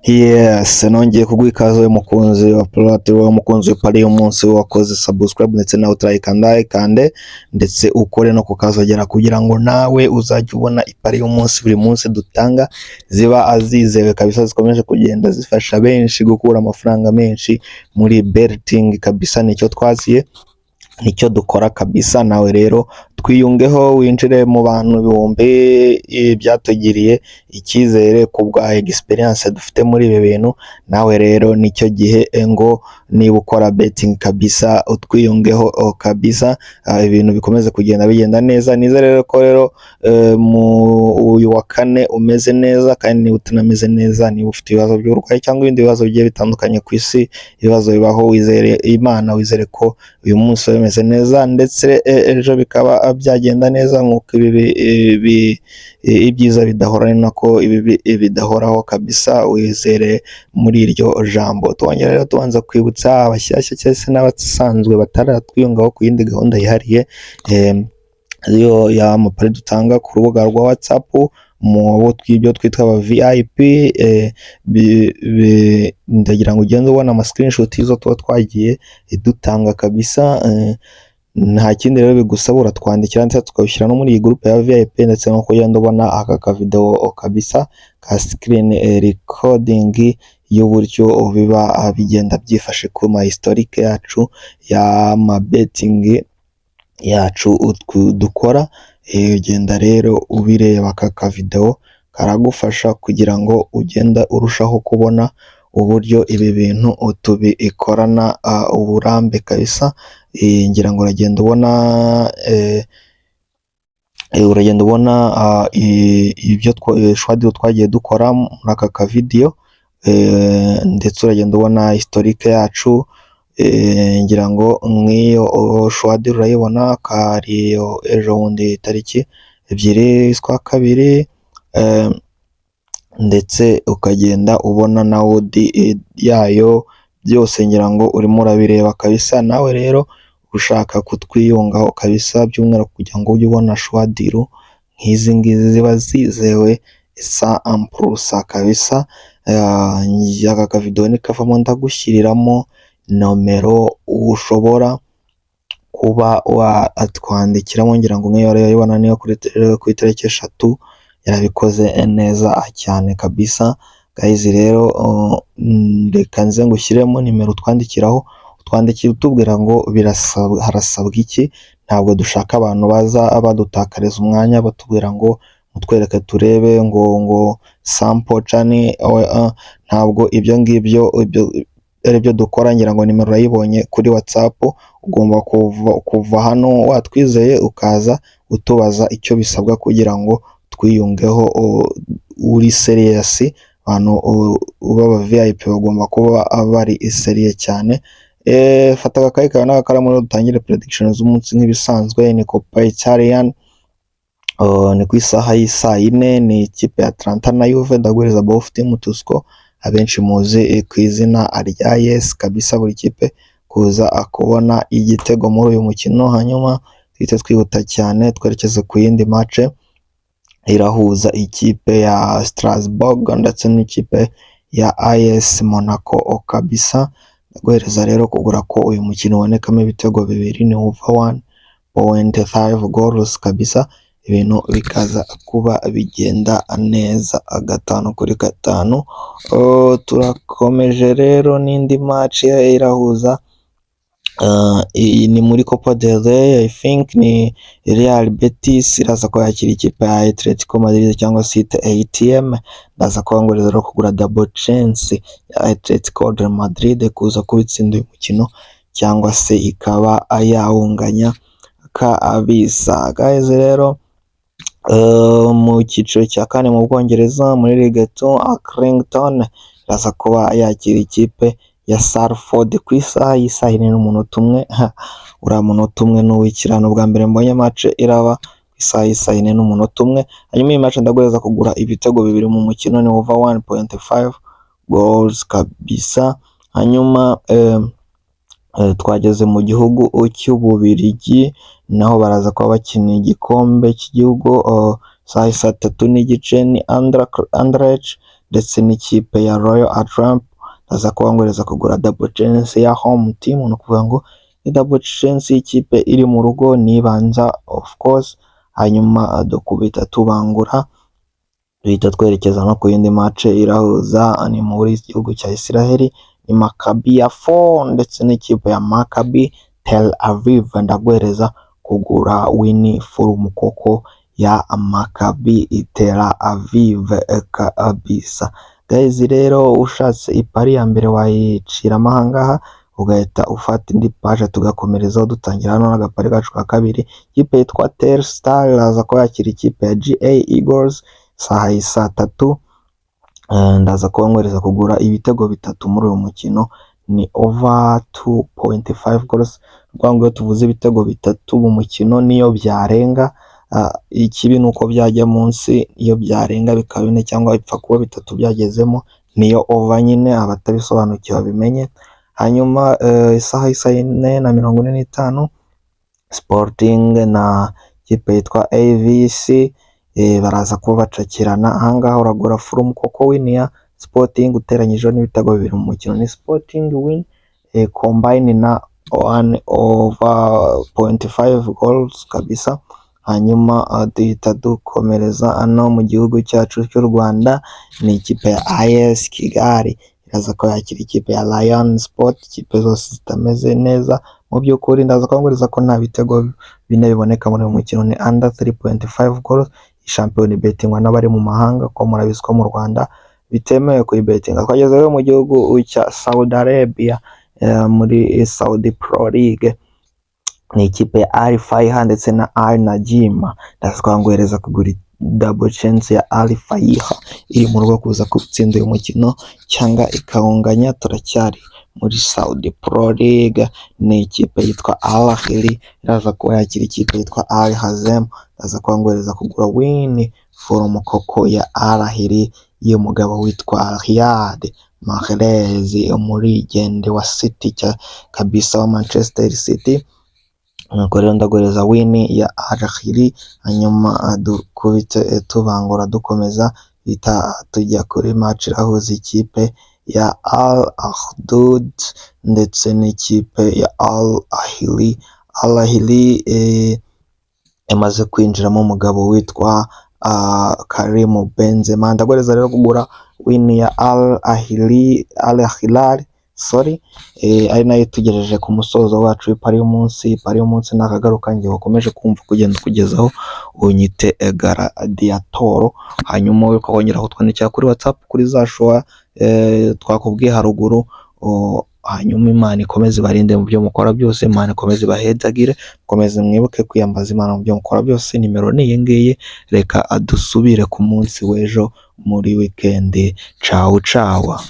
Yes, nongeye kuguha ikaze mukunzi wa platform, mukunzi pari umunsi wakoze subscribe ndetse nawe kande ndetse ukore no kukazogera kugira ngo nawe uzajye ubona ipari y'umunsi buri munsi dutanga ziba azizewe kabisa, zikomeje kugenda zifasha benshi gukura amafaranga menshi muri betting kabisa. Nicyo twaziye, nicyo dukora kabisa. Nawe rero twiyungeho winjire mu bantu ibihumbi byatugiriye icyizere ku bwa experience dufite muri ibi bintu. Nawe rero nicyo gihe ngo niba ukora betting kabisa utwiyungeho kabisa, ibintu bikomeze kugenda bigenda neza. Nize rero ko rero mu uyu wa kane umeze neza, kandi niba utanameze neza, niba ufite ibibazo by'uburwayi cyangwa ibindi bibazo bigiye bitandukanye ku isi, ibibazo bibaho, wizere Imana, wizere ko uyu munsi bimeze neza ndetse ejo bikaba byagenda neza nk'uko ibyiza bidahora ni nako ibi bidahoraho kabisa. Wizere muri iryo jambo. Twongera rero tubanza kwibutsa abashyashya cyangwa se n'abasanzwe bataratwiyungaho ku yindi gahunda yihariye iyo ya mapari dutanga ku rubuga rwa WhatsApp mu bo twibyo twitwa aba VIP. Ndagira ngo ugende ubona ama screenshot y'izo tuba twagiye dutanga kabisa. Nta kindi rero bigusaba, uratwandikira ndetse tukabishyira no muri iyi group ya VIP, ndetse no kugenda ubona aka video kabisa ka screen recording y'uburyo biba bigenda byifashe ku ma historique yacu ya ma betting yacu dukora. Ugenda rero ubireba aka video, karagufasha kugira ngo ugenda urushaho kubona uburyo ibi bintu tubikorana uburambe kabisa. Ngira ngo uragenda ubona ibyo twagiye dukora muri aka video, ndetse uragenda ubona historique yacu. Ngira ngo nk'iyo shwadi urayibona kariyo ejo bundi tariki 2 z'ukwa kabiri, ndetse ukagenda ubona na odi yayo byose. Ngira ngo urimo urabireba kabisa. Nawe rero ushaka kutwiyungaho kabisa, by'umwihariko kugira ngo ujye ubona shwadiru nk'izi ngizi ziba zizewe isa amprusa kabisa. Aka video ni kavamo ndagushyiriramo nomero ushobora kuba watwandikiramo. Ngira ngo nk'iyo rero ibona niyo kuri tariki 3 yarabikoze neza cyane kabisa. Guys rero reka nze ngushyiremo nimero twandikiraho, utwandikira utubwira ngo harasabwa iki. Ntabwo dushaka abantu baza badutakariza umwanya batubwira ngo mutwereke turebe ngo sample chani. Ntabwo ibyo ngibyo aribyo dukora. Ngira ngo nimero urayibonye kuri WhatsApp. Ugomba kuva hano watwizeye ukaza utubaza icyo bisabwa kugira ngo twiyungeho uri serious. Abantu baba VIP bagomba kuba bari serious cyane. Fata agakayi kawe n'agakaramu dutangire prediction z'umunsi nk'ibisanzwe. Ni Copa Italian, ni ku isaha y'isa 4, ni ikipe ya Atalanta na Juve. Ndaguhereza both team Tusko, abenshi muzi ku izina rya Yes kabisa. Buri kipe kuza akubona igitego muri uyu mukino, hanyuma twite twihuta cyane twerekeze ku yindi match irahuza ikipe ya Strasbourg ndetse n'ikipe ya AS Monaco kabisa. Ndaguhereza rero kugura ko uyu mukino ubonekamo ibitego bibiri, ni over 1.5 goals kabisa. Ibintu bikaza kuba bigenda neza 5-5. Turakomeje rero n'indi match irahuza ni muri Copa del Rey. I think ni Real Betis iraza ko yakira ikipe ya Atletico Madrid cyangwa se ATM. Ndaza kubangurira rero kugura double chance ya Atletico de Madrid kuza kubitsinda uyu mukino cyangwa se ikaba yawunganya kabisa. Guys rero mu cyiciro cya kane mu Bwongereza muri Ligue 2, Accrington iraza kuba yakira ikipe ya Salford ku isaha y'isa 4:1. Uriya munota umwe n'uwikirano bwa mbere mbonye match iraba ku isaha y'isa 4:1. Hanyuma iyi match ndaguhereza kugura ibitego bibiri mu mukino, ni over 1.5 goals kabisa. Hanyuma twageze mu gihugu cy'Ububiligi, naho baraza kuba bakina igikombe cy'igihugu saa 3:30 ni Anderlecht ndetse n'ikipe ya Royal Antwerp. Ndaza kubangureza kugura double chance ya home team, no kuvuga ngo ni double chance y'ikipe iri mu rugo nibanza of course, hanyuma dukubita tubangura duhita twerekeza no ku yindi match irahuza ni muri gihugu cya Israel, ni Maccabi ya 4 ndetse n'ikipe ya Maccabi Tel Aviv. Ndagwereza kugura win full koko ya Maccabi Tel Aviv kabisa. Guys, rero ushatse ipari ya mbere wayicira ahangaha ugahita ufata indi page tugakomerezaho dutangira hano n'agapari kacu ka kabiri. Ikipe yitwa Telstar iraza ko yakira ikipe ya GA Eagles saa 3. Ndaza kubangwereza kugura ibitego bitatu muri uyu mukino, ni over 2.5 goals. Rwango tuvuze ibitego bitatu mu mukino niyo byarenga, ikibi nuko byajya munsi, iyo byarenga bikaba bine cyangwa ipfa kuba bitatu byagezemo niyo over nyine, abatabisobanukiwe babimenye. Hanyuma isaha 4:45 Sporting na kipe yitwa AVC baraza kuba bacakirana. Ahangaha uragura from koko win ya Sporting uteranyije n'ibitego bibiri mu mukino, ni Sporting win combine na 1/5 goals kabisa. Hanyuma duhita dukomereza ano mu gihugu cyacu cy'u Rwanda, ni ikipe ya AS Kigali iraza ko yakira ikipe ya Lion Sport. Ikipe zose zitameze neza mu by'ukuri, ndaza kwanguriza ko nta bitego bine biboneka muri uyu mukino, ni under 3.5 goals. Champion bettingwa n'abari mu mahanga ko murabiswa mu Rwanda bitemewe kuri bettinga. Twageze rero mu gihugu cya Saudi Arabia, muri Saudi Pro League, ni ikipe ya Al Fayha ndetse na Al Najim. Ndaza kwangureza kugura double chance ya Al Fayha iri mu rugo kuza gutsinda uyu mukino cyangwa ikawunganya. Turacyari muri Saudi Pro League, ni ikipe yitwa Al Ahly iraza kuba yakira ikipe yitwa Al Hazem. Ndaza kwangureza kugura win from koko ya Al Ahly y'umugabo witwa Riyad Mahrez, umurigende wa City kabisa wa Manchester City. Nuko rero ndagureza win ya Al Ahly, hanyuma dukubite tubangura dukomeza bita tujya kuri match irahuza ikipe ya Al Ahdoud ndetse n'ikipe ya Al Ahly. Al Ahly emaze kwinjiramo umugabo witwa Karim Benzema. Ndagureza rero kugura win ya Al Ahly, Al Hilal sorry, ari nayo tugejeje ku musozo wacu w'ipari y'umunsi. Ipari y'umunsi nakagaruka ngiye wakomeje kumva kugenda kugezaho unyite Gladiator, hanyuma ukongera kutwandikira kuri WhatsApp kuri za show twakubwiye haruguru. Hanyuma Imana ikomeze barinde mu byo mukora byose, Imana ikomeze bahedagire, mukomeze mwibuke kwiyambaza Imana mu byo mukora byose. Nimero ni iyi ngiyi, reka adusubire ku munsi w'ejo muri weekend. Ciao ciao.